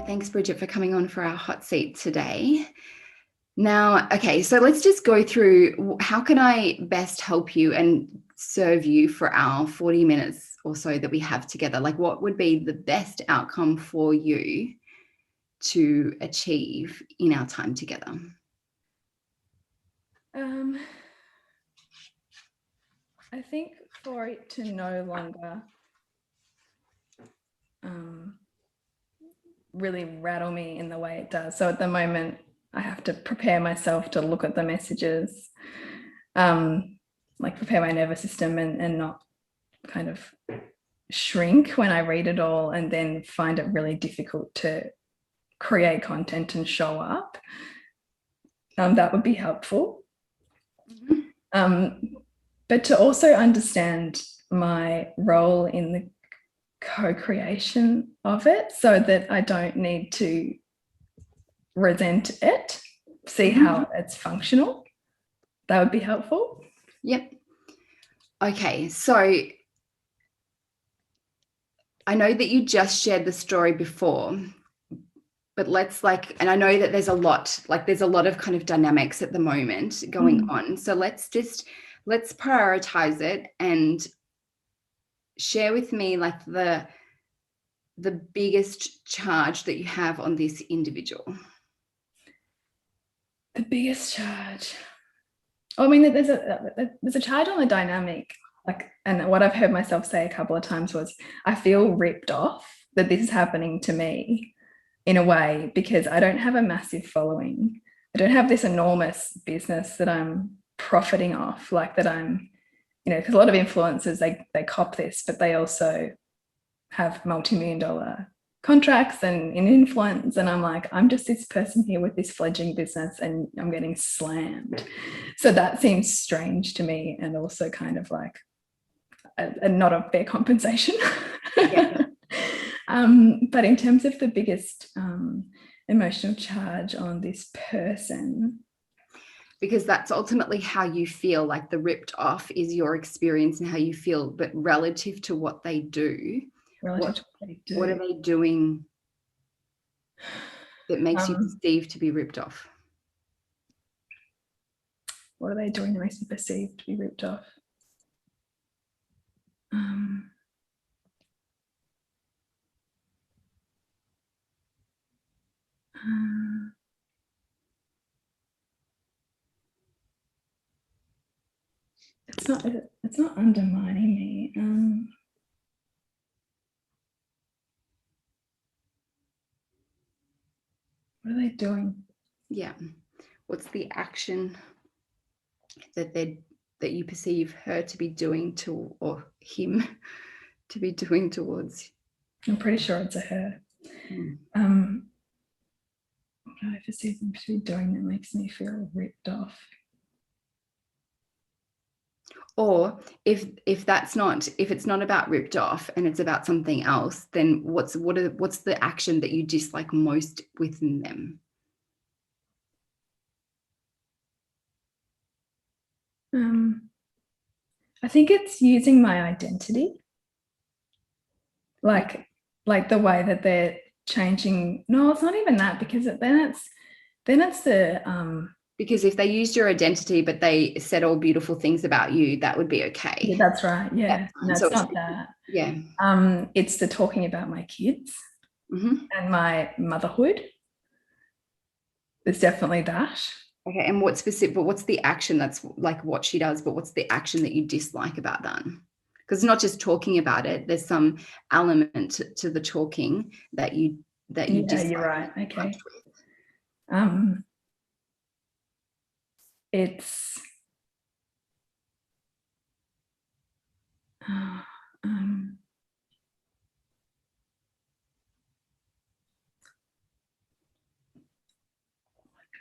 Thanks, Bridget, for coming on for our hot seat today. Now, okay, so let's just go through how can I best help you and serve you for our 40 minutes or so that we have together? Like, what would be the best outcome for you to achieve in our time together? I think for it to no longer really rattle me in the way it does. So at the moment, I have to prepare myself to look at the messages, like prepare my nervous system and not kind of shrink when I read it all, and then find it really difficult to create content and show up. That would be helpful. But to also understand my role in the co-creation of it, so that I don't need to resent it, see how it's functional. That would be helpful. Yep. Okay, so I know that you just shared the story before, but let's and I know that there's a lot of kind of dynamics at the moment going on. So let's prioritize it and share with me like the biggest charge that you have on this individual. The biggest charge. I mean, there's a charge on the dynamic, and what I've heard myself say a couple of times was, I feel ripped off that this is happening to me in a way, because I don't have a massive following. I don't have this enormous business that I'm profiting off, like that I'm, because a lot of influencers, they cop this, but they also have multi-million-dollar contracts and in influence, and I'm like, I'm just this person here with this fledgling business and I'm getting slammed. So that seems strange to me, and also kind of like a not a fair compensation. Yeah. But in terms of the biggest emotional charge on this person, because that's ultimately how you feel, like the ripped off is your experience and how you feel, but relative to what they do, what are they doing that makes you perceive to be ripped off? What are they doing that makes me perceive to be ripped off? It's not undermining me. What are they doing? Yeah. What's the action that you perceive her to be doing to, or him to be doing towards? I'm pretty sure it's a her. What do I perceive them to be doing that makes me feel ripped off? Or if it's not about ripped off and it's about something else, then what's the action that you dislike most within them? I think it's using my identity, like the way that they're changing. No, it's not even that, because then it's the because if they used your identity but they said all beautiful things about you, that would be okay. Yeah, that's right. Yeah, no, it's not that. Yeah. It's the talking about my kids and my motherhood. There's definitely that. Okay, and what's specific? But what's the action that's like what she does? But what's the action that you dislike about that? Because it's not just talking about it. There's some element to the talking that you dislike. You're right. Okay. It's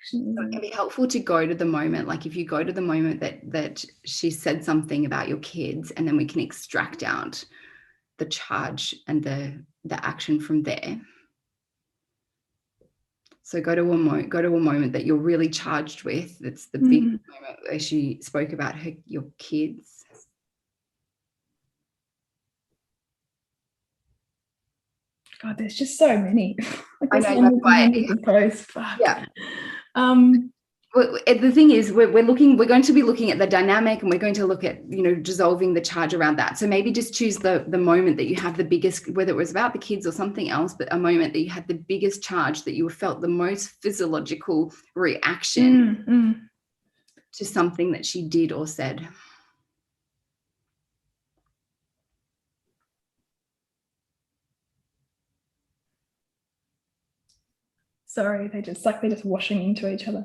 so it can be helpful to go to the moment. Like if you go to the moment that she said something about your kids, and then we can extract out the charge and the action from there. So go to a moment that you're really charged with. That's the big moment where she spoke about your kids. God, there's just so many. Like I know, that's why. of posts. Fuck. Yeah. Well, the thing is, we're going to be looking at the dynamic, and we're going to look at, you know, dissolving the charge around that. So maybe just choose the moment that you have the biggest, whether it was about the kids or something else, but a moment that you had the biggest charge, that you felt the most physiological reaction to something that she did or said. Sorry, they're just washing into each other.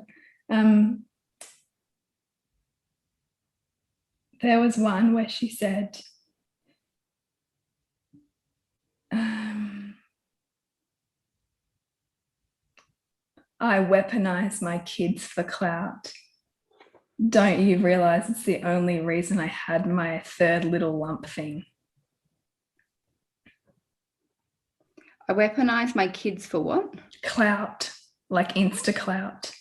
There was one where she said, I weaponize my kids for clout. Don't you realize it's the only reason I had my third little lump thing? I weaponize my kids for what? Clout, like insta clout.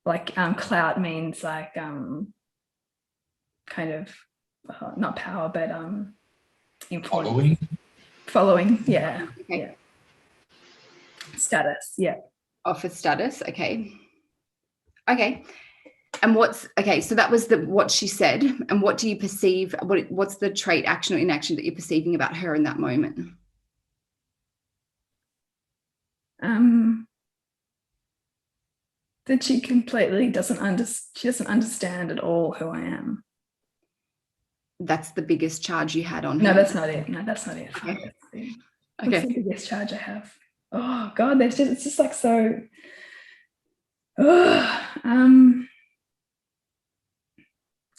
Like clout means like kind of not power, but influence. Following, yeah. Okay. Yeah. Status, yeah. Oh, for status, okay. Okay. And so that was what she said. And what do you perceive, what's the trait, action, or inaction that you're perceiving about her in that moment? That she completely doesn't understand at all who I am. That's the biggest charge you had on her? No, that's not it. No, that's not it. Okay. That's the biggest charge I have. Oh God, it's just like so. And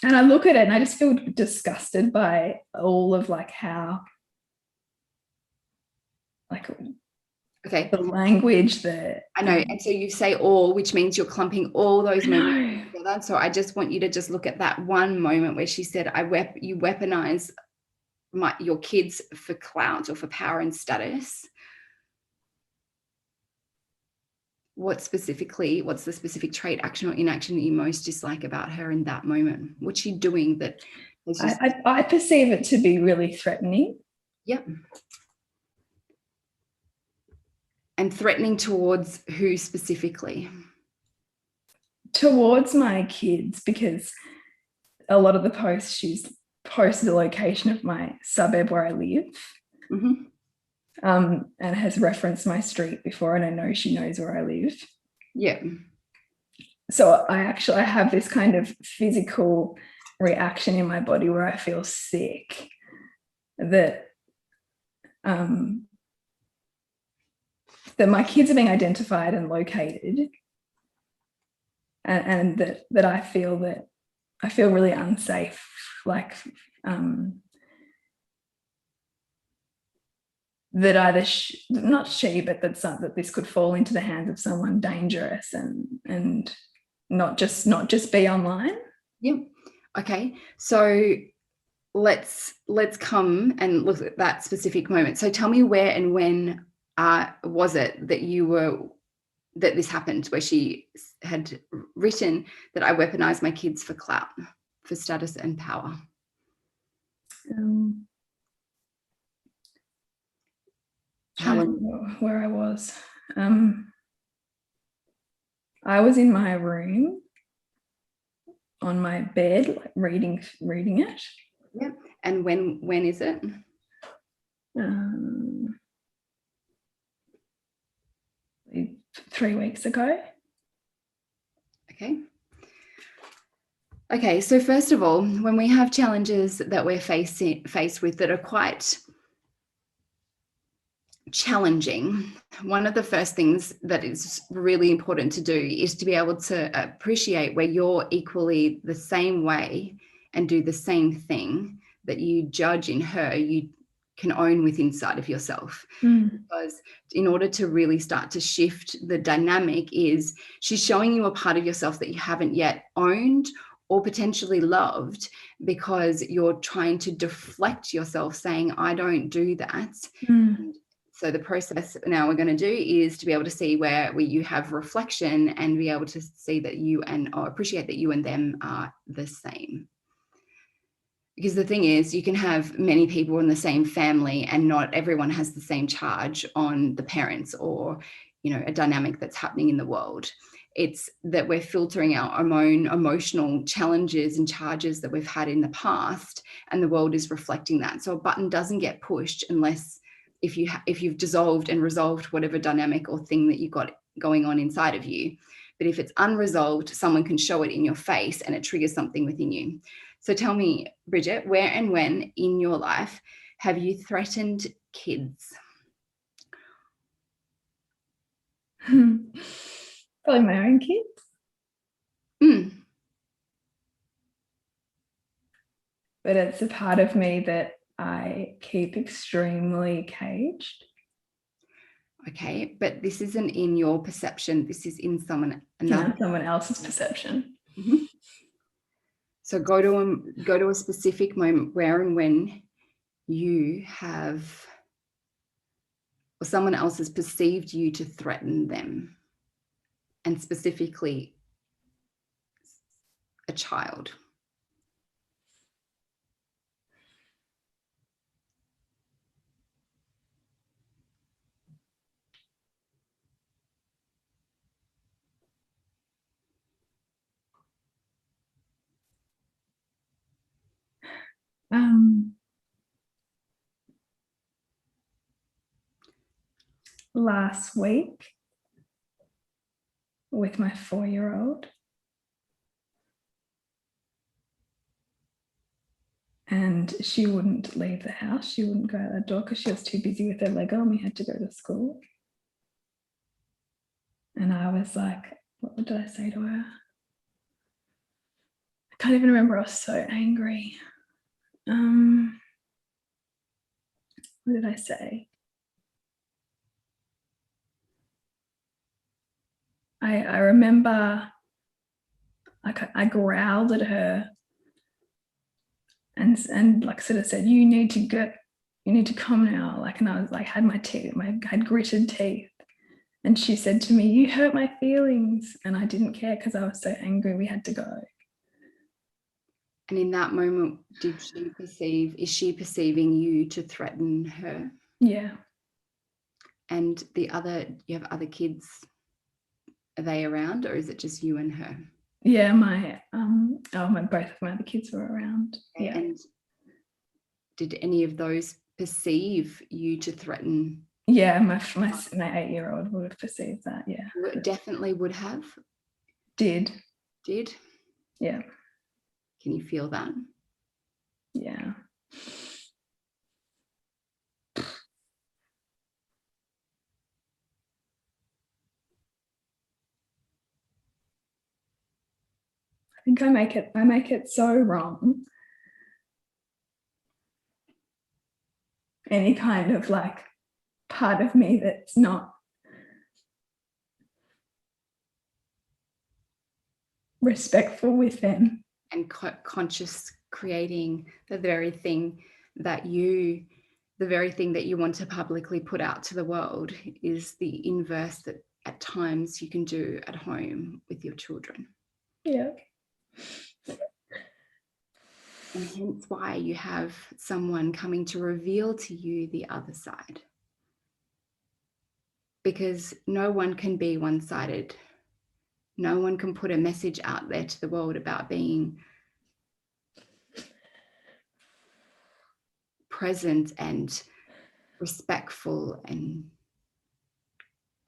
I look at it and I just feel disgusted by all of like how, like, okay, the language that I know. And so you say all, which means you're clumping all those moments together. So I just want you to just look at that one moment where she said, you weaponize your kids for clout or for power and status. What's the specific trait, action, or inaction that you most dislike about her in that moment? What's she doing that? I perceive it to be really threatening. Yep. And threatening towards who specifically? Towards my kids, because a lot of the posts she's posted the location of my suburb where I live. Mm-hmm. And has referenced my street before, and I know she knows where I live. Yeah. So I have this kind of physical reaction in my body where I feel sick that that my kids are being identified and located, and that I feel really unsafe, like that either not she, but that this could fall into the hands of someone dangerous and not just be online. Yep. Okay. So let's come and look at that specific moment. So tell me where and when was it that this happened, where she had written that I weaponize my kids for clout, for status and power? Where I was. I was in my room on my bed, like reading it. Yeah. And when is it? 3 weeks ago. Okay, so first of all, when we have challenges that we're faced with that are quite challenging, one of the first things that is really important to do is to be able to appreciate where you're equally the same way and do the same thing that you judge in her, you can own with inside of yourself. Because in order to really start to shift the dynamic, is she's showing you a part of yourself that you haven't yet owned or potentially loved, because you're trying to deflect yourself saying, I don't do that. So the process now we're going to do is to be able to see where you have reflection and be able to see that you or appreciate that you and them are the same. Because the thing is, you can have many people in the same family and not everyone has the same charge on the parents or, you know, a dynamic that's happening in the world. It's that we're filtering out our own emotional challenges and charges that we've had in the past, and the world is reflecting that. So a button doesn't get pushed unless if you've dissolved and resolved whatever dynamic or thing that you've got going on inside of you. But if it's unresolved, someone can show it in your face and it triggers something within you. So tell me, Bridget, where and when in your life have you threatened kids? Probably my own kids. But it's a part of me that I keep extremely caged. Okay, but this isn't in your perception. This is in someone else's perception. Mm-hmm. So go to a specific moment where and when you have, or someone else has perceived you to threaten them, and specifically a child. Last week with my 4-year-old, and she wouldn't leave the house. She wouldn't go out the door because she was too busy with her Lego and we had to go to school. And I was like, what did I say to her? I can't even remember. I was so angry. What did I say? I remember I growled at her and like sort of said, you need to come now. Like, and I was like, had gritted teeth. And she said to me, you hurt my feelings. And I didn't care because I was so angry. We had to go. And in that moment, is she perceiving you to threaten her? Yeah. And you have other kids, are they around, or is it just you and her? Yeah, both of my other kids were around. Okay. Yeah. And did any of those perceive you to threaten? Yeah, my 8-year-old would have perceived that. Yeah. Definitely would have. Did. Yeah. Can you feel that? Yeah. I think I make it so wrong. Any kind of like part of me that's not respectful with them. And conscious creating the very thing that you want to publicly put out to the world is the inverse that at times you can do at home with your children. Yeah. And hence why you have someone coming to reveal to you the other side. Because no one can be one-sided. No one can put a message out there to the world about being present and respectful and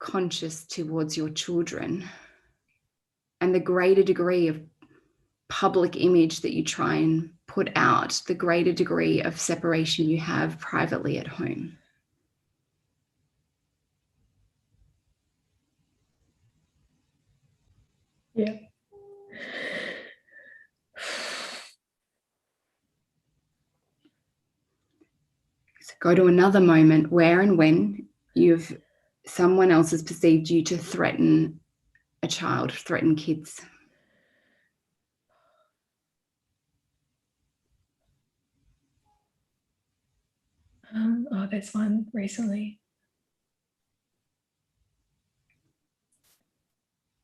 conscious towards your children. And the greater degree of public image that you try and put out, the greater degree of separation you have privately at home. Yeah. So go to another moment where and when someone else has perceived you to threaten a child, threaten kids. There's one recently.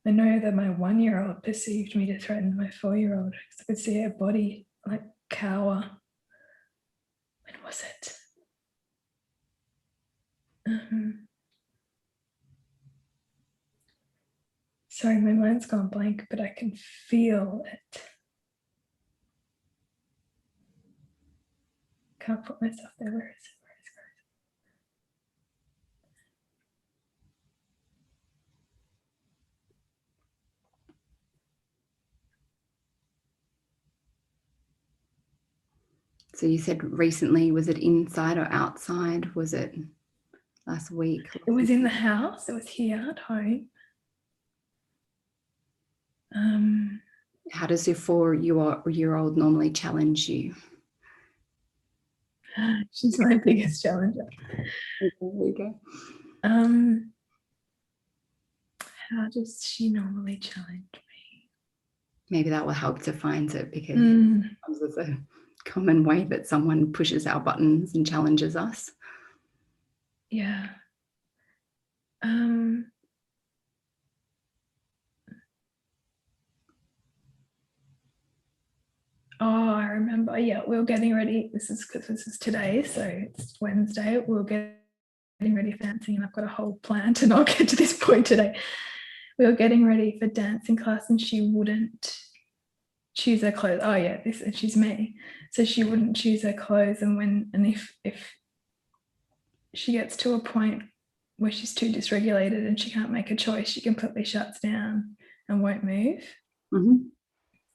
I know that my 1-year-old perceived me to threaten my 4-year-old because I could see her body like cower was it? Sorry, my mind's gone blank, but I can feel it. Can't put myself there. Where is it? So you said recently, was it inside or outside? Was it last week? It was in the house. It was here at home. How does your 4-year-old normally challenge you? She's my biggest challenger. There you go. How does she normally challenge me? Maybe that will help define it, because it's a common way that someone pushes our buttons and challenges us. Yeah. Oh, I remember. Yeah, we were getting ready. This is because this is today, so it's Wednesday. We were getting ready for dancing, and I've got a whole plan to not get to this point today. We were getting ready for dancing class, and she wouldn't choose her clothes. Oh yeah, she's me. So she wouldn't choose her clothes, and if she gets to a point where she's too dysregulated and she can't make a choice, she completely shuts down and won't move. Mm-hmm.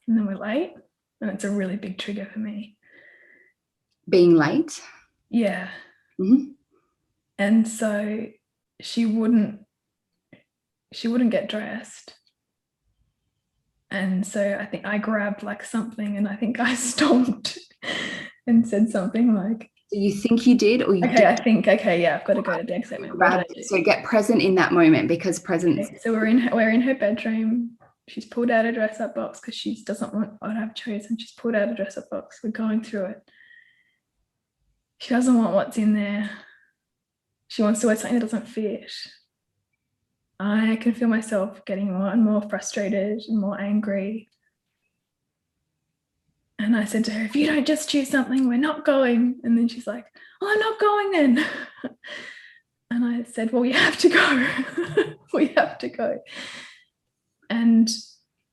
And then we're late, and it's a really big trigger for me. Being late? Yeah. Mm-hmm. And so she wouldn't get dressed. And so I think I grabbed like something, and I think I stomped and said something like, Do you think you did, or you okay, did? I think, okay, yeah, I've got to go to the next segment. What did I do? So get present in that moment, because presence. Okay, so we're in her bedroom. She's pulled out a dress up box because she doesn't want what I've chosen. She's pulled out a dress up box. We're going through it. She doesn't want what's in there. She wants to wear something that doesn't fit. I can feel myself getting more and more frustrated and more angry. And I said to her, if you don't just choose something, we're not going. And then she's like, oh, I'm not going then. And I said, well, we have to go. We have to go. And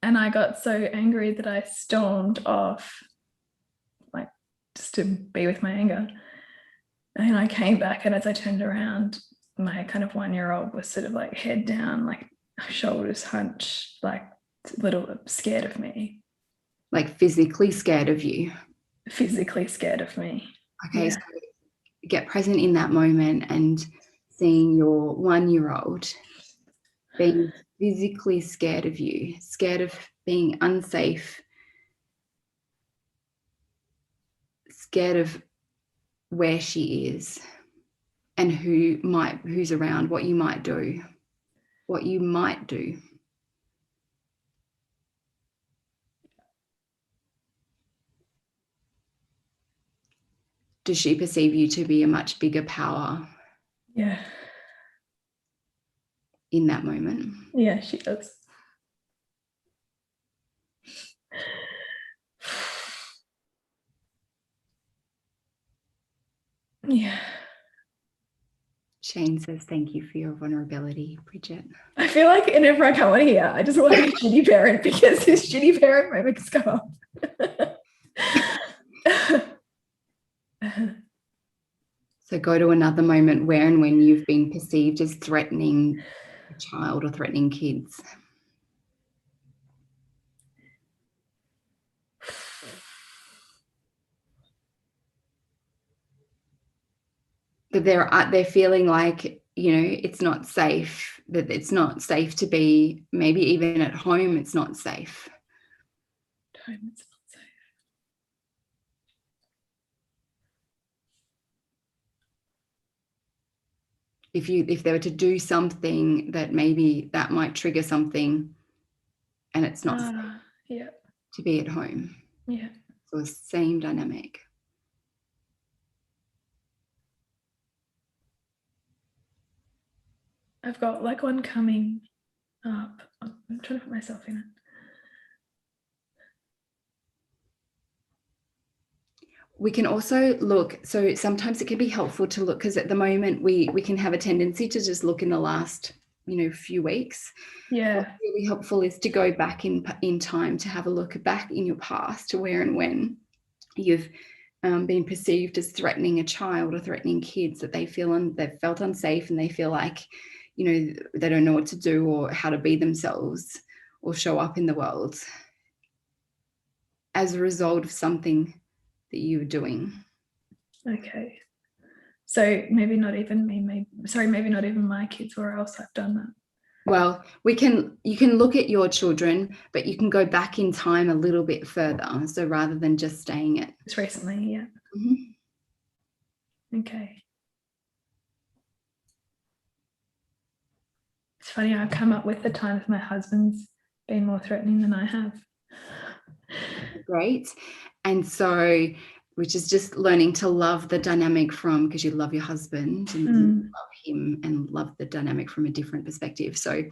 I got so angry that I stormed off, like just to be with my anger. And I came back, and as I turned around, my kind of 1-year-old was sort of like head down, like shoulders hunched, like a little scared of me. Like physically scared of you? Physically scared of me. Okay, Yeah. so get present in that moment and seeing your 1-year-old being physically scared of you, scared of being unsafe, scared of where she is and who's around, what you might do. Does she perceive you to be a much bigger power? Yeah. In that moment? Yeah, she does. Yeah. Shane says, thank you for your vulnerability, Bridget. I feel like whenever I come on here, I just want to be a shitty parent, because this shitty parent moments come up. So go to another moment where and when you've been perceived as threatening a child or threatening kids. That they're feeling like, it's not safe, that it's not safe to be, maybe even at home it's not safe. Home, it's not safe. If they were to do something that maybe that might trigger something, and it's not safe Yeah. to be at home. Yeah. So the same dynamic. I've got like one coming up. I'm trying to put myself in it. we can also look, so sometimes it can be helpful to look, because at the moment we can have a tendency to just look in the last, few weeks. Yeah. What's really helpful is to go back in time, to have a look back in your past to where and when you've been perceived as threatening a child or threatening kids, that they've felt unsafe, and they feel like, they don't know what to do or how to be themselves or show up in the world as a result of something that you were doing. Okay. So maybe not even me, maybe not even my kids, or else I've done that. Well, you can look at your children, but you can go back in time a little bit further. So rather than just staying at Just recently, yeah. Mm-hmm. Okay. It's funny, I've come up with the times my husband's been more threatening than I have. Great. And so, which is just learning to love the dynamic from, because you love your husband and you love him and love the dynamic from a different perspective. So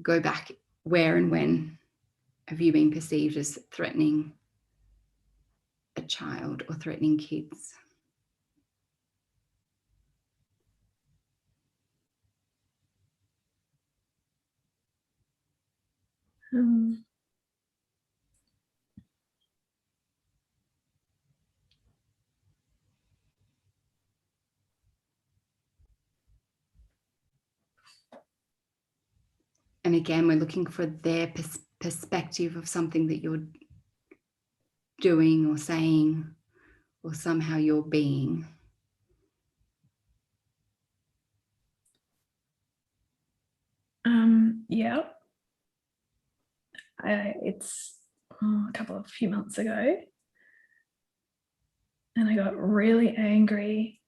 go back, where and when have you been perceived as threatening a child or threatening kids? And again, we're looking for their perspective of something that you're doing or saying, or somehow you're being. Yeah. It's a few months ago, and I got really angry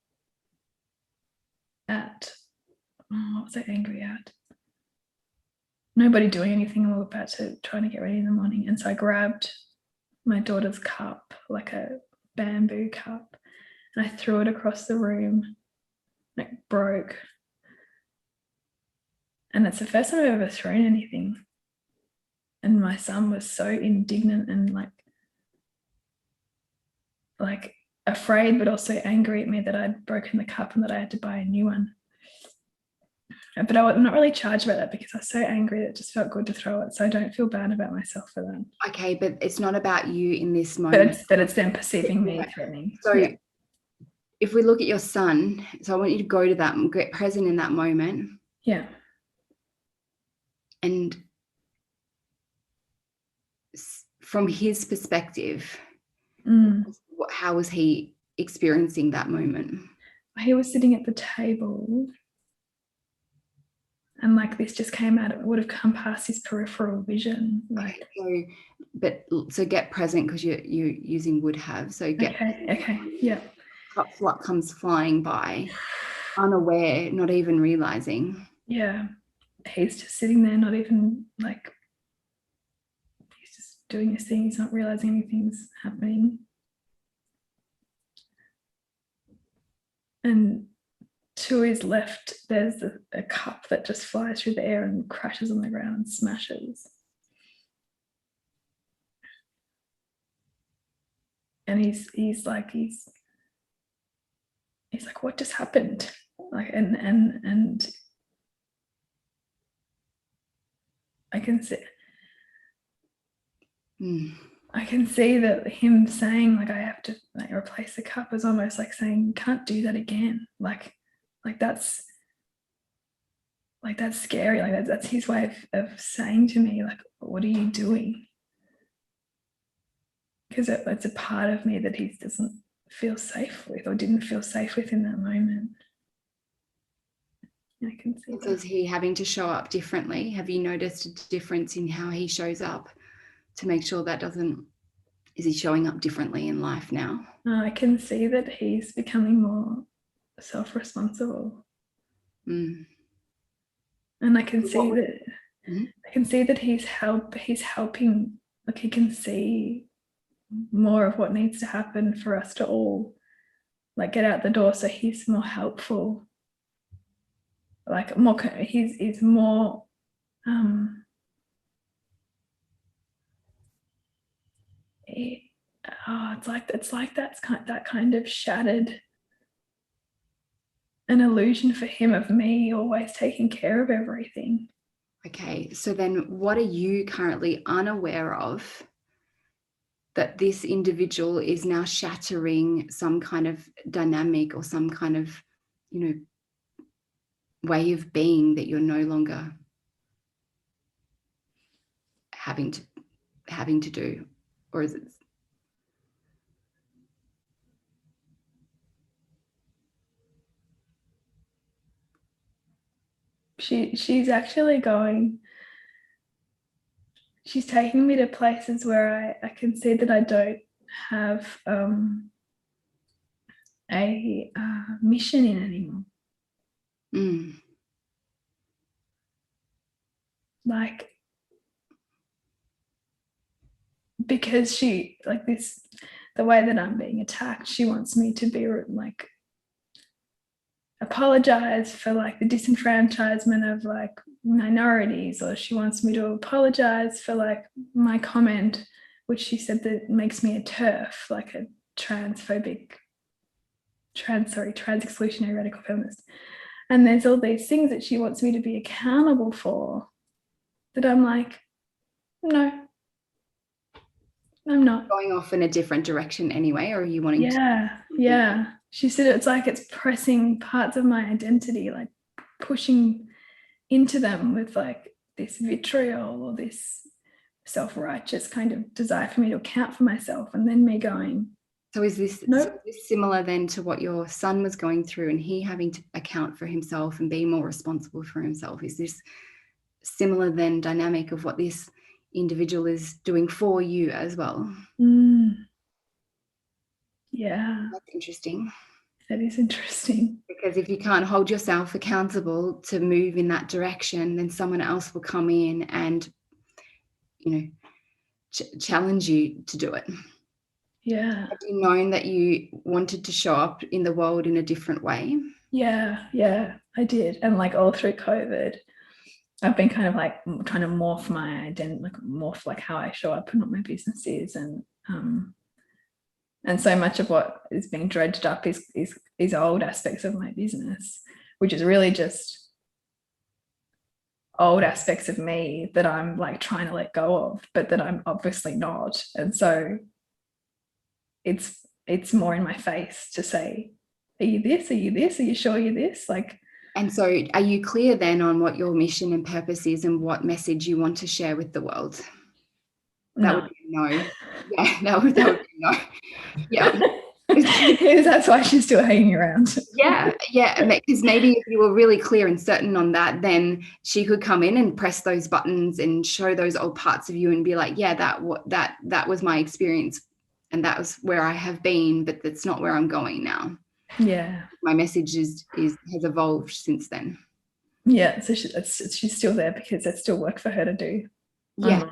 at, what was I angry at? Nobody doing anything. We were about to trying to get ready in the morning, and so I grabbed my daughter's cup, like a bamboo cup, and I threw it across the room. It broke, and it's the first time I've ever thrown anything. And my son was so indignant and like afraid, but also angry at me that I'd broken the cup and that I had to buy a new one. But I'm not really charged about that, because I was so angry that it just felt good to throw it. So I don't feel bad about myself for that. Okay, but it's not about you in this moment. But it's them perceiving me threatening. So if we look at your son, so I want you to go to that and get present in that moment. Yeah. And from his perspective, how was he experiencing that moment? He was sitting at the table, and this just came out, it would have come past his peripheral vision. So get present, because you're using would have. So get okay, yeah. What comes flying by, unaware, not even realizing. Yeah, he's just sitting there, not even he's just doing his thing. He's not realizing anything's happening. And to his left, there's a cup that just flies through the air and crashes on the ground and smashes. And he's like, what just happened? And I can see. I can see that him saying I have to replace the cup is almost like saying, you can't do that again. That's scary. That's his way of saying to me, what are you doing? Because it's a part of me that he doesn't feel safe with, or didn't feel safe with in that moment. I can see that. So is he having to show up differently? Have you noticed a difference in how he shows up to make sure that doesn't, is he showing up differently in life now? I can see that he's becoming more self-responsible. And I can see that he's helping, he can see more of what needs to happen for us to all get out the door. So he's more helpful. He's more it's like that kind of shattered an illusion for him of me always taking care of everything. Okay, so then what are you currently unaware of that this individual is now shattering some kind of dynamic or some kind of, way of being that you're no longer having to do? Or is it? She's actually she's taking me to places where I can see that I don't have a mission in anymore. Like, because she, like this, the way that I'm being attacked, she wants me to be like, apologize for like the disenfranchisement of like minorities, or she wants me to apologize for like my comment, which she said that makes me a TERF, like a trans exclusionary radical feminist. And there's all these things that she wants me to be accountable for that I'm like, no, I'm not. Going off in a different direction anyway, or are you wanting to? Yeah. She said it's like it's pressing parts of my identity, like pushing into them with like this vitriol or this self-righteous kind of desire for me to account for myself, and then me going, so is this, nope. So is this similar then to what your son was going through and he having to account for himself and be more responsible for himself? Is this similar then dynamic of what this individual is doing for you as well? Yeah, that's interesting. That is interesting, because if you can't hold yourself accountable to move in that direction, then someone else will come in and challenge you to do it. Yeah. Have you known that you wanted to show up in the world in a different way? Yeah, I did. And like all through COVID, I've been kind of like trying to morph my identity, like morph like how I show up and what my business is. And so much of what is being dredged up is old aspects of my business, which is really just old aspects of me that I'm like trying to let go of, but that I'm obviously not. And so it's more in my face to say, are you this? Are you this? Are you sure you're this? Like, and so are you clear then on what your mission and purpose is and what message you want to share with the world? That would be no. Yeah, that would be no. Yeah. That's why she's still hanging around. Yeah, because maybe if you were really clear and certain on that, then she could come in and press those buttons and show those old parts of you and be like, yeah, that was my experience and that was where I have been, but that's not where I'm going now. Yeah, my message has evolved since then. Yeah, so she's still there because there's still work for her to do. Yeah.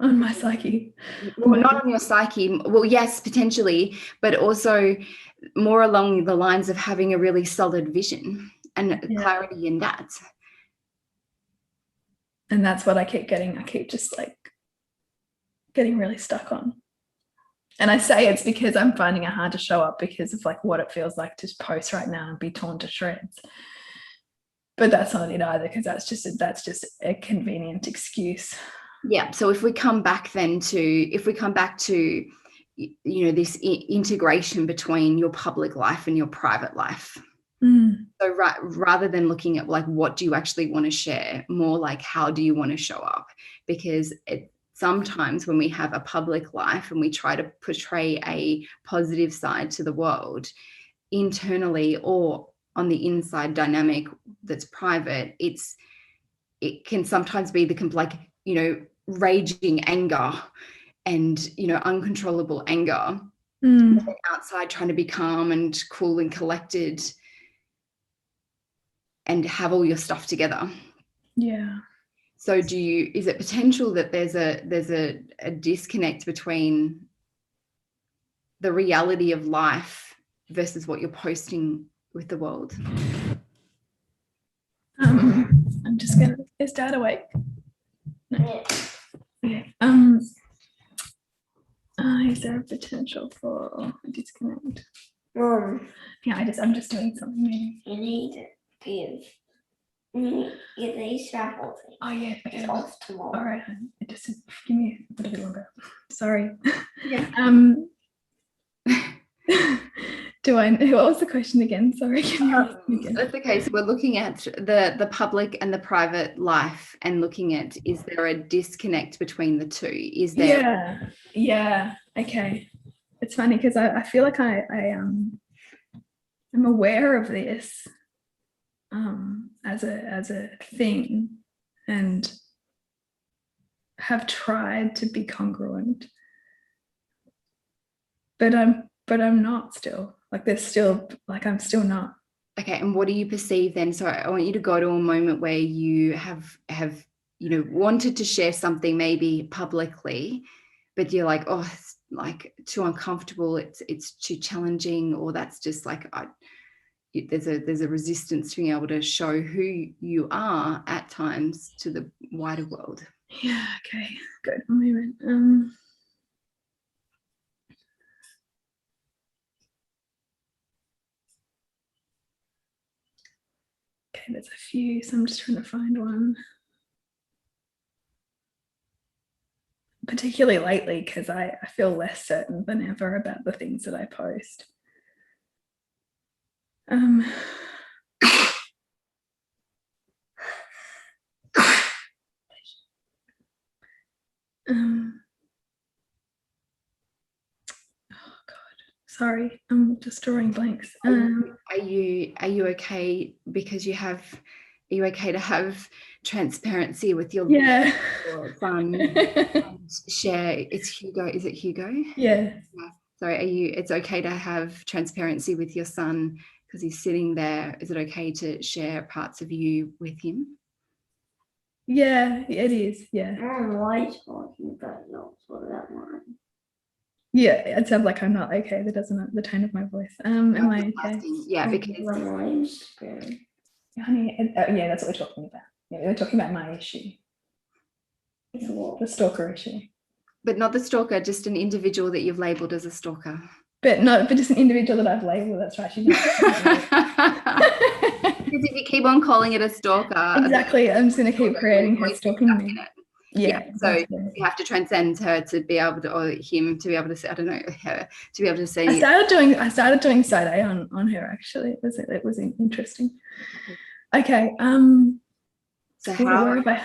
On my psyche. Well, not on your psyche. Well, yes, potentially, but also more along the lines of having a really solid vision and clarity in that. And that's what I keep getting. I keep just like getting really stuck on. And I say it's because I'm finding it hard to show up because of like what it feels like to post right now and be torn to shreds. But that's not it either, because that's just a convenient excuse. Yeah. So if we come back to this integration between your public life and your private life. So rather than looking at like what do you actually want to share, more like how do you want to show up? Because sometimes when we have a public life and we try to portray a positive side to the world, internally or on the inside dynamic that's private, it can sometimes be raging anger and uncontrollable anger. Outside trying to be calm and cool and collected and have all your stuff together. Yeah. So is it potential that there's a disconnect between the reality of life versus what you're posting with the world? I'm just gonna, is Dad awake? No. Okay. Is there a potential for a disconnect? Yeah, I'm just doing something maybe. You need to get these scaffolding. Oh yeah, okay. Off tomorrow. All right, just give me a little bit longer. Sorry. Yeah. What was the question again? Sorry. That's okay. So we're looking at the public and the private life and looking at, is there a disconnect between the two? Is there? Yeah. Okay. It's funny because I feel like I'm aware of this as a thing and have tried to be congruent, but I'm not still. Like there's still, like I'm still not. Okay, and what do you perceive then? So I want you to go to a moment where you have wanted to share something maybe publicly, but you're like, oh, it's like too uncomfortable, it's too challenging, or that's just like there's a resistance to being able to show who you are at times to the wider world. Yeah, okay, good. One moment. Okay, there's a few, so I'm just trying to find one. Particularly lately, because I feel less certain than ever about the things that I post. Oh God, sorry, I'm just drawing blanks. Are you okay because are you okay to have transparency with your son? Share, it's Hugo. Is it Hugo? Yeah. Sorry, it's okay to have transparency with your son because he's sitting there. Is it okay to share parts of you with him? Yeah, it is. Yeah. I don't know why he's talking about notes for that one. Yeah, it sounds like I'm not okay. That doesn't the tone of my voice. Am I okay? Yeah, because honey, yeah, that's what we're talking about. Yeah, we're talking about my issue. The stalker issue. But not the stalker, just an individual that you've labelled as a stalker. But just an individual that I've labelled. That's right. Because if you keep on calling it a stalker, exactly, I'm just going to keep creating her stalking me. Yeah, so you have to transcend her to be able to, or him to be able to say, I don't know, her to be able to say. I started doing side A on her actually. It was interesting. Okay. So where have I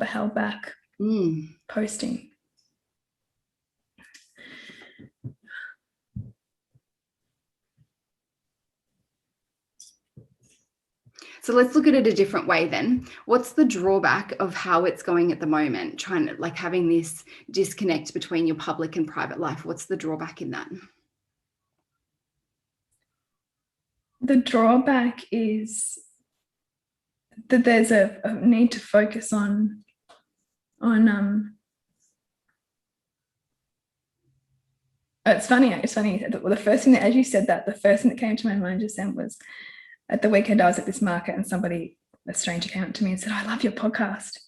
held back posting? So let's look at it a different way then. What's the drawback of how it's going at the moment? Trying to like having this disconnect between your public and private life. What's the drawback in that? The drawback is that there's a need to focus on it's funny. The first thing that, as you said that, the first thing that came to my mind just then was at the weekend I was at this market and a stranger came up to me and said, I love your podcast.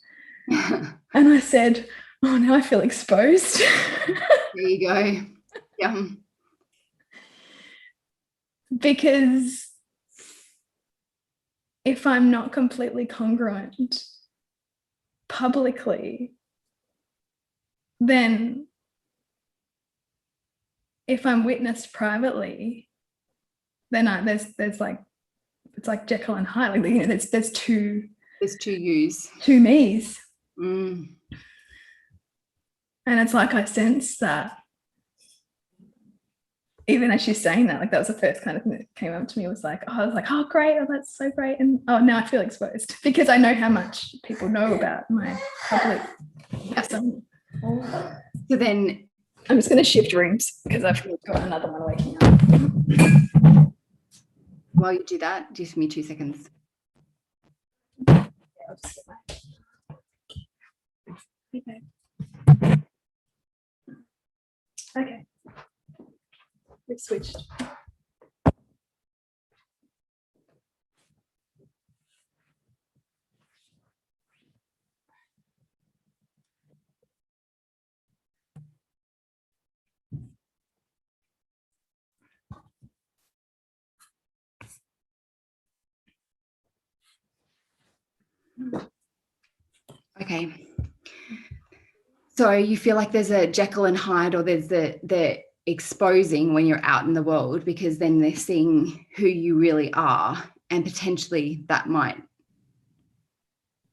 And I said, oh, now I feel exposed. There you go. Yeah. Because if I'm not completely congruent publicly, then if I'm witnessed privately, then there's like, it's like Jekyll and Hyde, like, there's two yous, two me's. And it's like I sense that even as she's saying that, like that was the first kind of thing that came up to me. I was like, oh great, oh that's so great. And oh, now I feel exposed because I know how much people know about my public person. So then I'm just going to shift rooms because I've got another one waking up. While you do that, just give me 2 seconds. Yeah, I'll just get my... Okay. We've switched. Okay. So you feel like there's a Jekyll and Hyde, or there's the exposing when you're out in the world, because then they're seeing who you really are, and potentially that might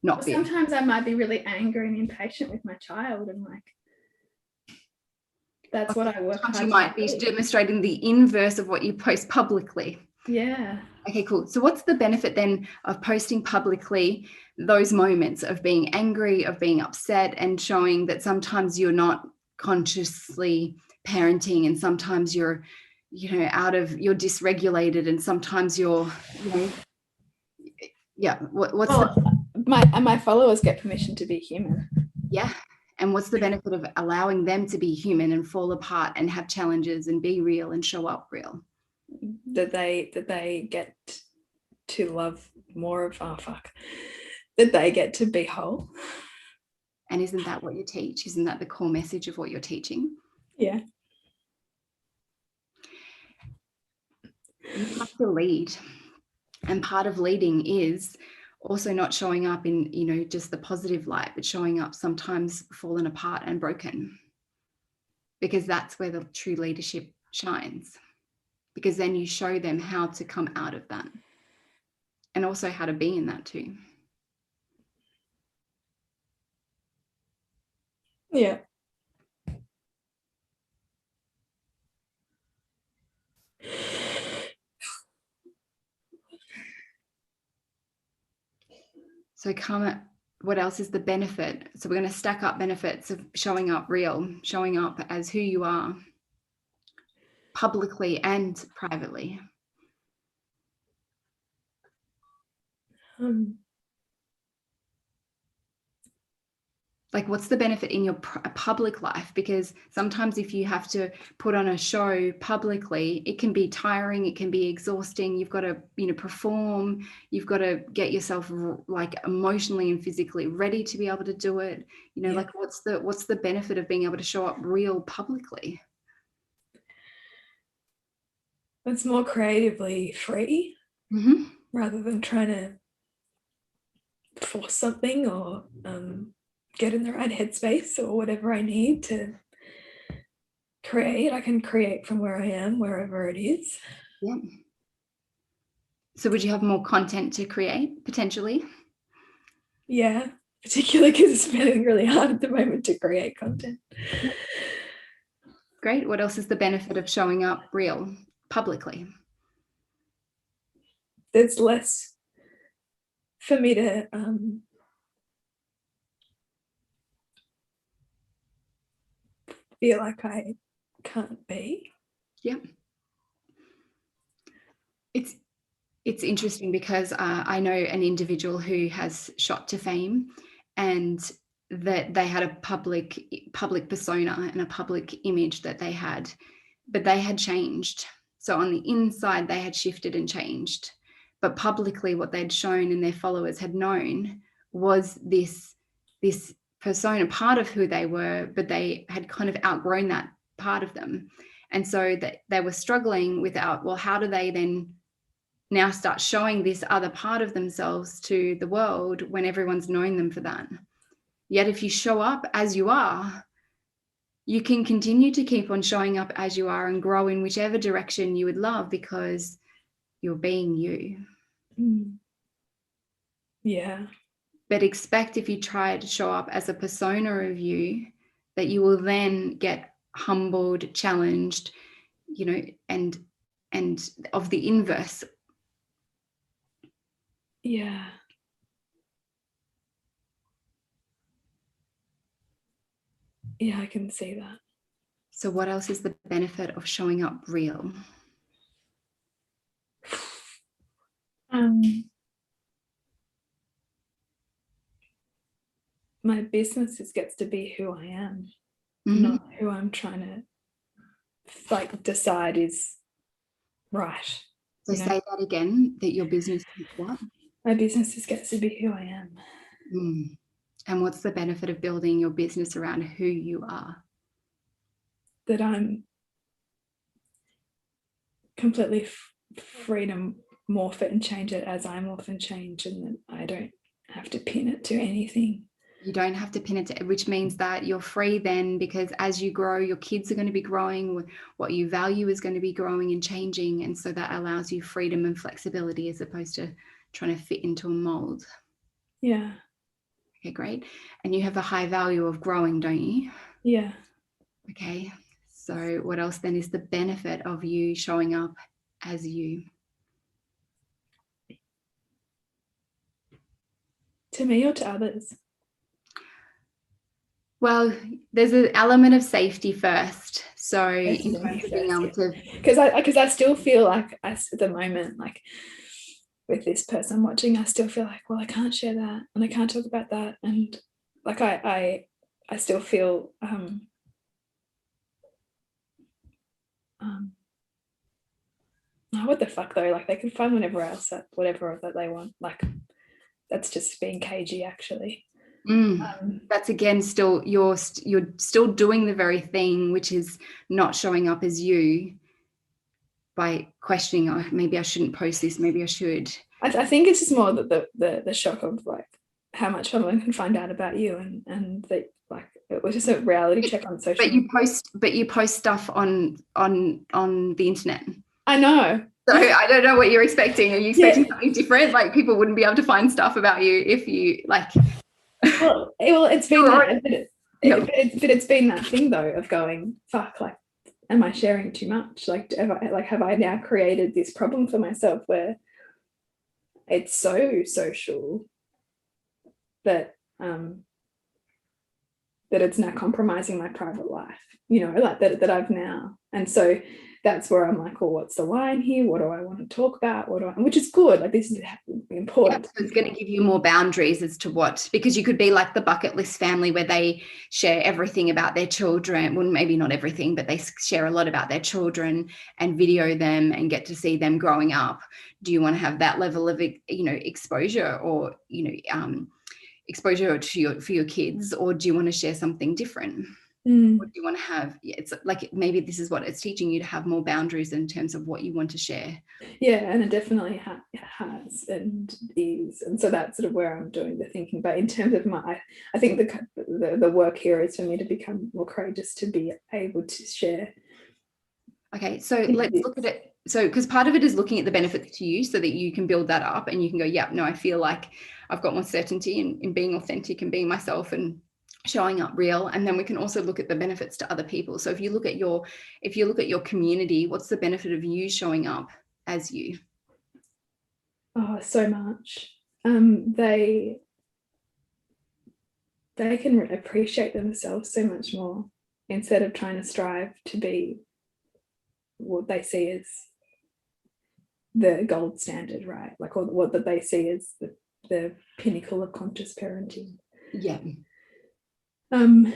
not be. Sometimes I might be really angry and impatient with my child, and like that's what I work hard. You might be demonstrating the inverse of what you post publicly. Yeah. Okay, cool. So what's the benefit then of posting publicly those moments of being angry, of being upset, and showing that sometimes you're not consciously parenting, and sometimes you're, you're dysregulated, and sometimes you're, my followers get permission to be human. Yeah. And what's the benefit of allowing them to be human and fall apart and have challenges and be real and show up real? That they get to love more of, that they get to be whole. And isn't that what you teach? Isn't that the core message of what you're teaching? Yeah. You have to lead. And part of leading is also not showing up in, just the positive light, but showing up sometimes fallen apart and broken. Because that's where the true leadership shines. Because then you show them how to come out of that. And also how to be in that too. Yeah. So what else is the benefit? So we're going to stack up benefits of showing up real, showing up as who you are, publicly and privately. Like, what's the benefit in your public life? Because sometimes if you have to put on a show publicly, it can be tiring, it can be exhausting. You've got to, perform. You've got to get yourself like emotionally and physically ready to be able to do it. Like what's the benefit of being able to show up real publicly? It's more creatively free, rather than trying to force something or get in the right headspace or whatever I need to create. I can create from where I am, wherever it is. Yeah. So would you have more content to create potentially? Yeah, particularly because it's feeling really hard at the moment to create content. Great. What else is the benefit of showing up real publicly? There's less for me to feel like I can't be. Yeah. It's interesting because I know an individual who has shot to fame, and that they had a public persona and a public image that they had, but they had changed. So on the inside, they had shifted and changed, but publicly what they'd shown and their followers had known was this persona, part of who they were, but they had kind of outgrown that part of them. And so that they were struggling without, well, how do they then now start showing this other part of themselves to the world when everyone's known them for that? Yet if you show up as you are, you can continue to keep on showing up as you are and grow in whichever direction you would love, because you're being you. Yeah. But expect, if you try to show up as a persona of you, that you will then get humbled, challenged, and of the inverse. Yeah. Yeah, I can see that. So what else is the benefit of showing up real? My business gets to be who I am, not who I'm trying to decide is right. So say that again, that your business is what? My business gets to be who I am. And what's the benefit of building your business around who you are? That I'm completely free to morph it and change it as I morph and change, and that I don't have to pin it to anything. You don't have to pin it to, which means that you're free then, because as you grow, your kids are going to be growing, what you value is going to be growing and changing. And so that allows you freedom and flexibility as opposed to trying to fit into a mold. Yeah. Okay, great. And you have a high value of growing, don't you? Yeah. Okay. So what else then is the benefit of you showing up as you? To me or to others? Well, there's an element of safety first. So in Being able to, because I still feel like at the moment, like with this person watching, I still feel like, well, I can't share that and I can't talk about that, and like I still feel oh, what the fuck though, like they can find whatever that they want, like that's just being cagey actually. That's again still you're still doing the very thing, which is not showing up as you by questioning, oh, maybe I shouldn't post this, maybe I should. I think it's just more that the shock of like how much someone can find out about you, and that like it was just a reality check on social media. But you post stuff on the internet. I know. So I don't know what you're expecting. Are you expecting something different? Like people wouldn't be able to find stuff about you if you like. Well, it's been that, but it's been that thing though of going, fuck, like, am I sharing too much? Like, have I now created this problem for myself where it's so social that that it's now compromising my private life, you know, like that I've now, and so that's where I'm like, well, what's the line here? What do I want to talk about? Which is good. Like this is important. Yeah, so it's going to give you more boundaries as to what, because you could be like the bucket list family where they share everything about their children. Well, maybe not everything, but they share a lot about their children and video them and get to see them growing up. Do you want to have that level of, you know, exposure or, you know, exposure for your kids, or do you want to share something different? What do you want to have? It's like maybe this is what it's teaching you, to have more boundaries in terms of what you want to share. Yeah, and it definitely has and is, and so that's sort of where I'm doing the thinking. But in terms of I think the work here is for me to become more courageous to be able to share. Okay, so let's look at it. So because part of it is looking at the benefits to you so that you can build that up and you can go, yeah, no, I feel like I've got more certainty in being authentic and being myself and showing up real. And then we can also look at the benefits to other people. So if you look at your community, what's the benefit of you showing up as you? Oh, so much. They can appreciate themselves so much more instead of trying to strive to be what they see as the gold standard, right? Like what that they see as the pinnacle of conscious parenting. Yeah. And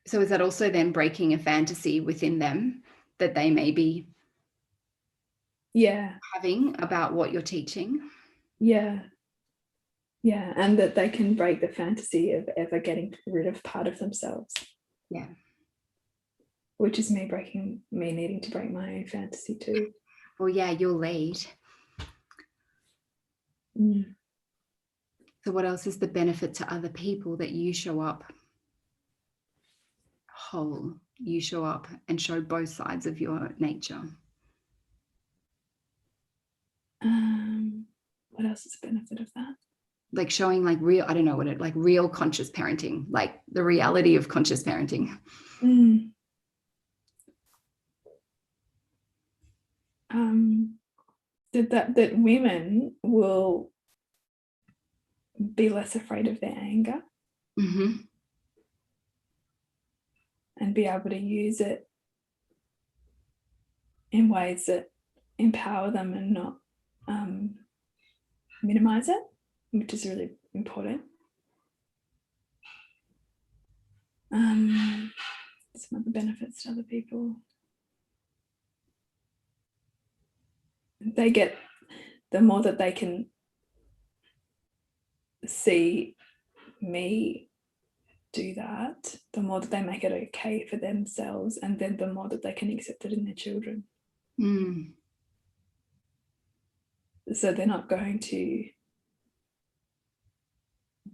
so is that also then breaking a fantasy within them that they may be having about what you're teaching? Yeah, and that they can break the fantasy of ever getting rid of part of themselves. Yeah. Which is me needing to break my own fantasy too. Well, yeah, you'll lead. So what else is the benefit to other people that you show up whole? You show up and show both sides of your nature. What else is the benefit of that? Like showing like real, I don't know what it, like real conscious parenting, like the reality of conscious parenting. That women will be less afraid of their anger and be able to use it in ways that empower them and not minimize it, which is really important. Some other benefits to other people. They get, the more that they can see me do that, the more that they make it okay for themselves, and then the more that they can accept it in their children. they're not going to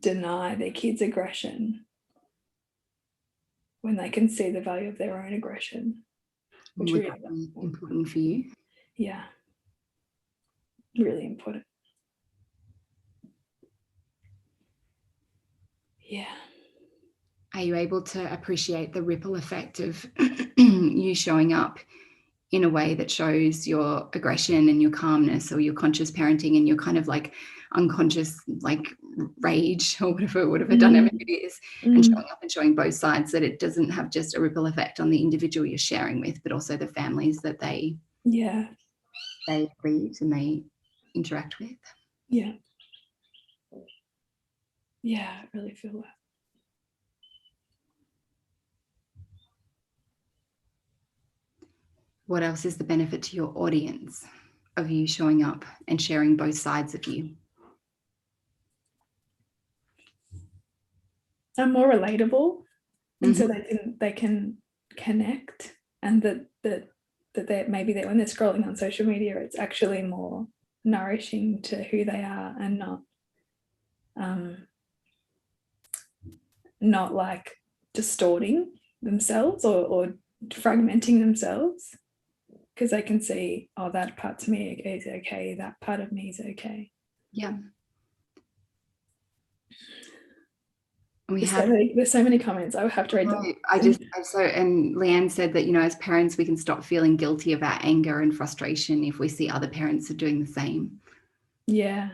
deny their kids' aggression when they can see the value of their own aggression, which Would really that be important for you? yeah, really important. Yeah. Are you able to appreciate the ripple effect of you showing up in a way that shows your aggression and your calmness, or your conscious parenting and your kind of like unconscious like rage, or whatever dynamic it is, and showing up and showing both sides, that it doesn't have just a ripple effect on the individual you're sharing with, but also the families that they lead and they interact with? Yeah, I really feel that. What else is the benefit to your audience of you showing up and sharing both sides of you? I'm more relatable, and so they can connect, and that maybe that when they're scrolling on social media, it's actually more nourishing to who they are, and not like distorting themselves or fragmenting themselves, because they can see, oh, that part of me is okay, that part of me is okay. Yeah. There's so many comments. I would have to read them. And Leanne said that, as parents, we can stop feeling guilty of our anger and frustration if we see other parents are doing the same. Yeah.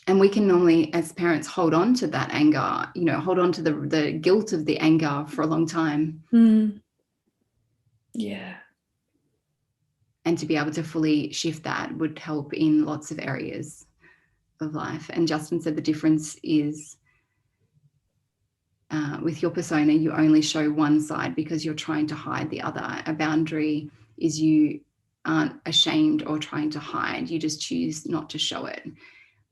And we can normally, as parents, hold on to that anger, hold on to the guilt of the anger for a long time. Yeah. And to be able to fully shift that would help in lots of areas of life. And Justin said the difference is with your persona, you only show one side because you're trying to hide the other. A boundary is you aren't ashamed or trying to hide. You just choose not to show it.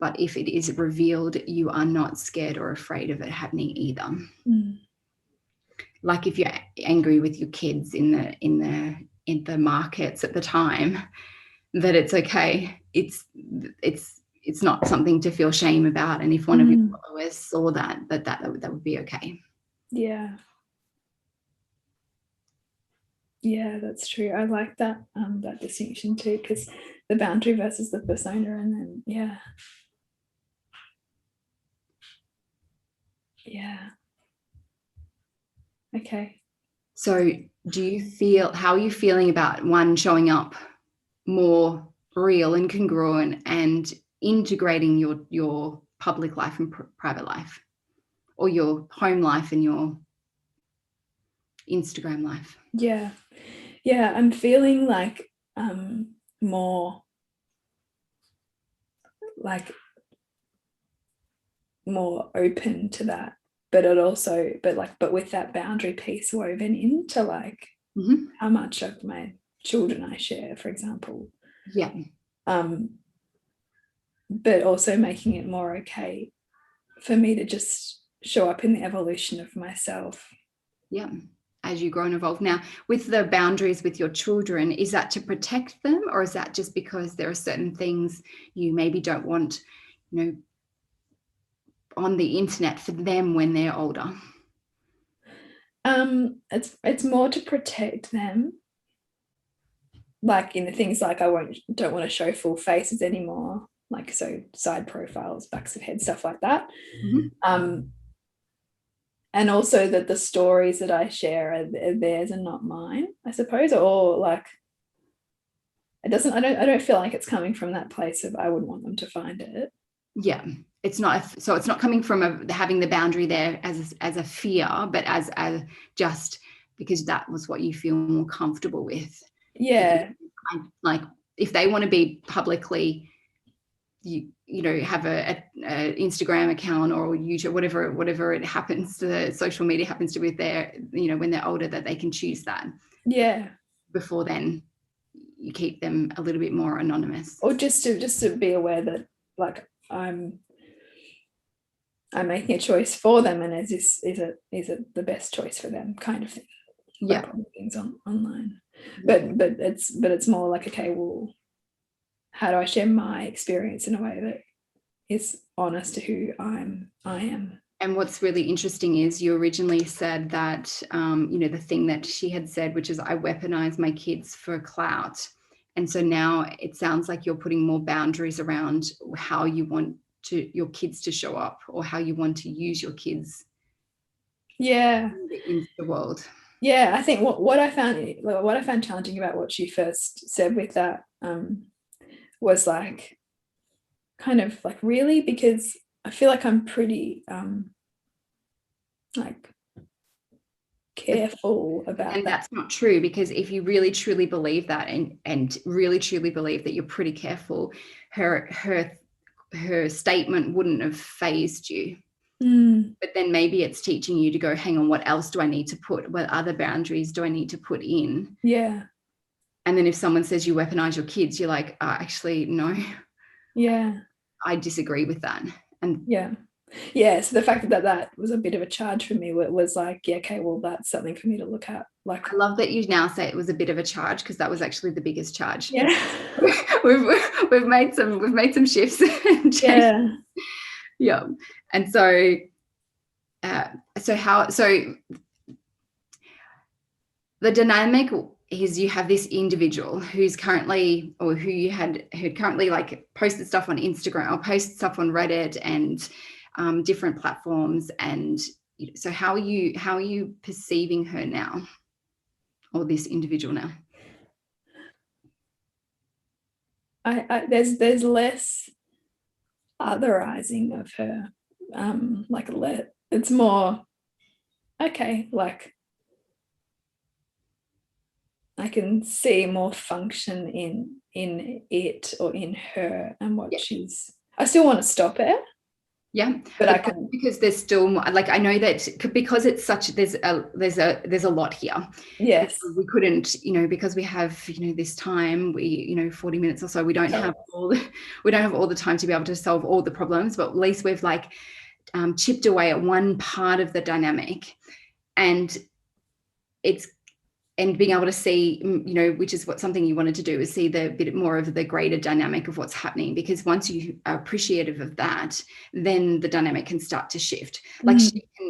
But if it is revealed, you are not scared or afraid of it happening either. Like if you're angry with your kids in the markets at the time, that it's okay. It's not something to feel shame about. And if one of your followers saw that would be okay. Yeah. Yeah, that's true. I like that that distinction too, because the boundary versus the persona, and then yeah. Okay. So how are you feeling about one showing up more real and congruent and integrating your public life and private life, or your home life and your Instagram life? Yeah, I'm feeling like more open to that, but with that boundary piece woven into like how much of my children I share, for example. Yeah. But also making it more okay for me to just show up in the evolution of myself. Yeah. As you grow and evolve. Now, with the boundaries with your children, is that to protect them, or is that just because there are certain things you maybe don't want, on the internet for them when they're older? It's more to protect them, like in the things like don't want to show full faces anymore, like so side profiles, backs of head, stuff like that. And also that the stories that I share are theirs and not mine, I suppose, or like I don't feel like it's coming from that place of I wouldn't want them to find it. Yeah. It's not coming from having the boundary there as a fear, but as just because that was what you feel more comfortable with. Yeah. Like if they want to be publicly, have a Instagram account or YouTube, whatever it happens to, social media happens to be there, when they're older, that they can choose that. Yeah. Before then, you keep them a little bit more anonymous. Or just to be aware that like I'm making a choice for them, and is it the best choice for them, kind of thing. Yeah. Things online, but it's more like, okay, well, how do I share my experience in a way that is honest to who I am. And what's really interesting is you originally said that, the thing that she had said, which is I weaponize my kids for clout. And so now it sounds like you're putting more boundaries around how you want your kids to show up, or how you want to use your kids in the world. Yeah, I think what I found challenging about what she first said with that was like, kind of like, really, because I feel like I'm pretty like careful about and that. That's not true, because if you really truly believe that, and really truly believe that you're pretty careful, her statement wouldn't have fazed you. But then maybe it's teaching you to go, hang on, what else do I need to put? What other boundaries do I need to put in? Yeah. And then if someone says you weaponize your kids, you're like, actually, no. Yeah. I disagree with that. And so the fact that was a bit of a charge for me was like, yeah, okay, well, that's something for me to look at. Like, I love that you now say it was a bit of a charge, because that was actually the biggest charge. Yeah. we've made some shifts. Yeah. And so the dynamic is, you have this individual who's currently, or who currently like posted stuff on Instagram or posted stuff on Reddit and different platforms. And so how are you perceiving her now, or this individual now? There's less otherizing of her. It's more, okay, like I can see more function in it, or in her, and what I still want to stop it. Yeah, but I can, because there's still more, like, I know that because it's such, there's a lot here. Yes, we couldn't, because we have, this time, 40 minutes or so, we don't have all the time to be able to solve all the problems, but at least we've like chipped away at one part of the dynamic, and being able to see, which is something you wanted to do, is see the bit more of the greater dynamic of what's happening. Because once you are appreciative of that, then the dynamic can start to shift. Like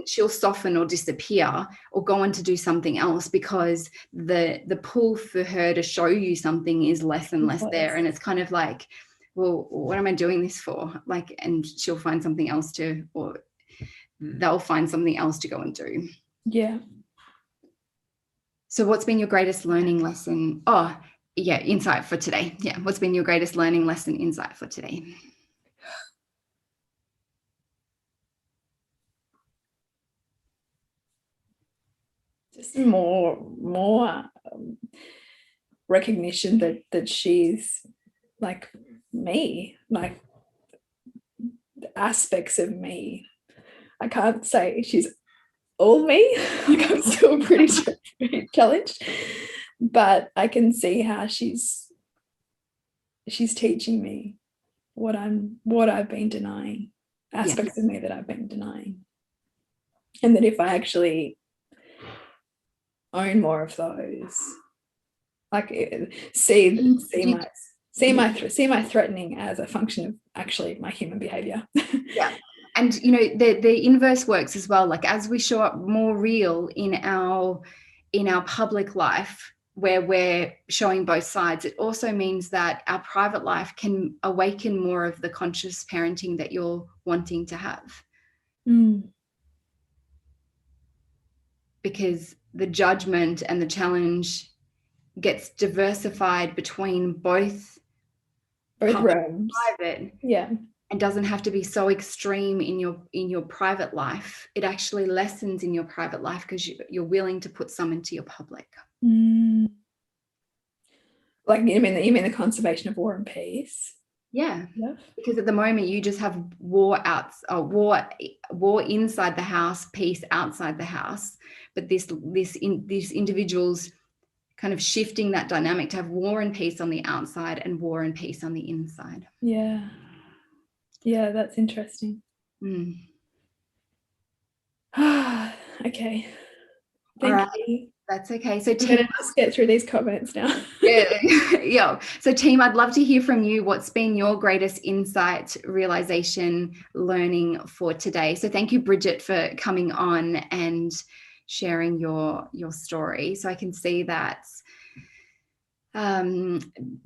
she'll soften or disappear or go on to do something else, because the pull for her to show you something is less and less there. And it's kind of like, well, what am I doing this for? Like, and she'll find something else or they'll find something else to go and do. Yeah. So what's been your greatest learning lesson? Insight for today. Yeah. What's been your greatest learning lesson, insight for today? Just more recognition that she's like me, like aspects of me. I can't say she's all me. Like, I'm still pretty challenged, but I can see how she's teaching me what I've been denying, aspects of me that I've been denying, and that if I actually own more of those, like see my threatening as a function of actually my human behavior. Yeah. And the inverse works as well. Like, as we show up more real in our public life, where we're showing both sides, it also means that our private life can awaken more of the conscious parenting that you're wanting to have. Because the judgment and the challenge gets diversified between both realms. Private, yeah, and doesn't have to be so extreme in your private life. It actually lessens in your private life because you're willing to put some into your public. Like, you mean the conservation of war and peace? Yeah. Because at the moment you just have war inside the house, peace outside the house. But this individual's kind of shifting that dynamic to have war and peace on the outside and war and peace on the inside. Yeah, that's interesting. Okay, thank you. That's okay. So I'm going to just get through these comments now. Yeah. So team, I'd love to hear from you. What's been your greatest insight, realization, learning for today? So thank you, Bridget, for coming on and sharing your story. So I can see that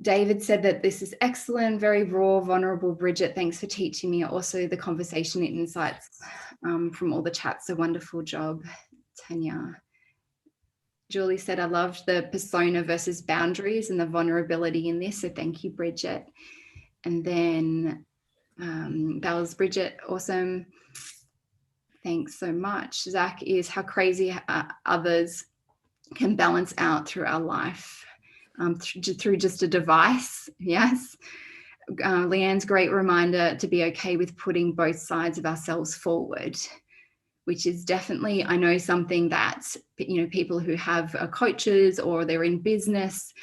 David said that this is excellent, very raw, vulnerable. Bridget, thanks for teaching me. Also the conversation insights from all the chats. A wonderful job, Tanya. Julie said, I loved the persona versus boundaries and the vulnerability in this. So thank you, Bridget. And then that was Bridget. Awesome. Thanks so much. Zach is how crazy others can balance out through our life through just a device. Yes. Leanne's great reminder to be okay with putting both sides of ourselves forward, which is definitely, I know, something that, people who have coaches or they're in business,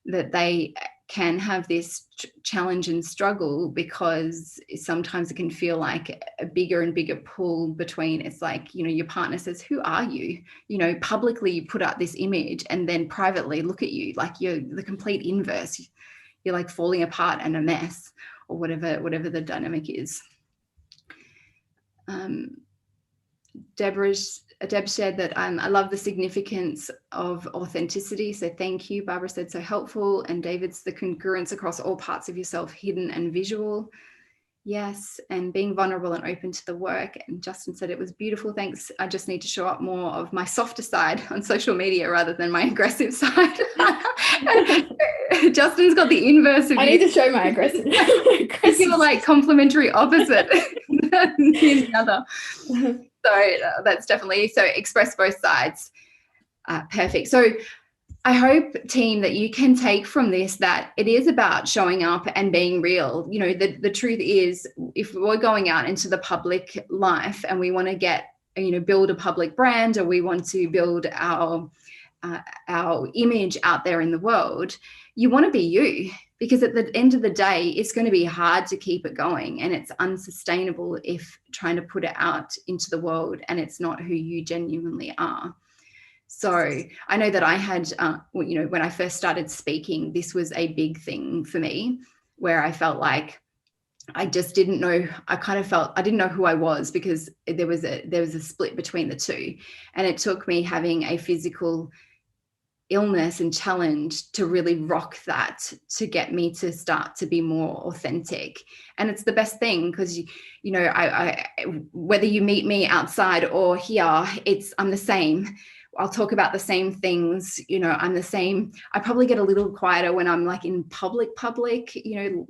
that they can have this challenge and struggle, because sometimes it can feel like a bigger and bigger pull between, it's like, your partner says, who are you? Publicly you put out this image, and then privately look at you like you're the complete inverse. You're like falling apart and a mess, or whatever the dynamic is. Deb said that I love the significance of authenticity. So thank you. Barbara said so helpful. And David's the congruence across all parts of yourself, hidden and visual. Yes. And being vulnerable and open to the work. And Justin said it was beautiful. Thanks. I just need to show up more of my softer side on social media rather than my aggressive side. Justin's got the inverse of I need to show my aggressive. You're like complementary opposite. Here's the other. So that's definitely, so express both sides. Perfect. So I hope, team, that you can take from this that it is about showing up and being real. The truth is, if we're going out into the public life and we want to get, build a public brand, or we want to build our image out there in the world, you want to be you. Because at the end of the day, it's going to be hard to keep it going, and it's unsustainable if trying to put it out into the world and it's not who you genuinely are. So I know that I had, when I first started speaking, this was a big thing for me, where I felt like I just didn't know. I didn't know who I was, because there was a split between the two, and it took me having a physical illness and challenge to really rock that, to get me to start to be more authentic. And it's the best thing, because I whether you meet me outside or here, I'm the same. I'll talk about the same things. I'm the same. I probably get a little quieter when I'm like in public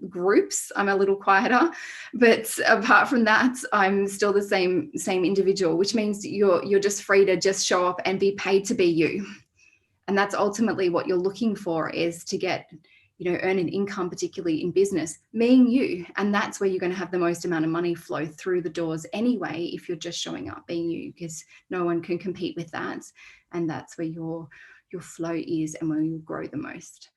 groups. I'm a little quieter, but apart from that, I'm still the same individual, which means you're just free to just show up and be paid to be you. And that's ultimately what you're looking for, is to get, earn an income, particularly in business, being you. And that's where you're going to have the most amount of money flow through the doors anyway, if you're just showing up being you, because no one can compete with that. And that's where your flow is, and where you'll grow the most.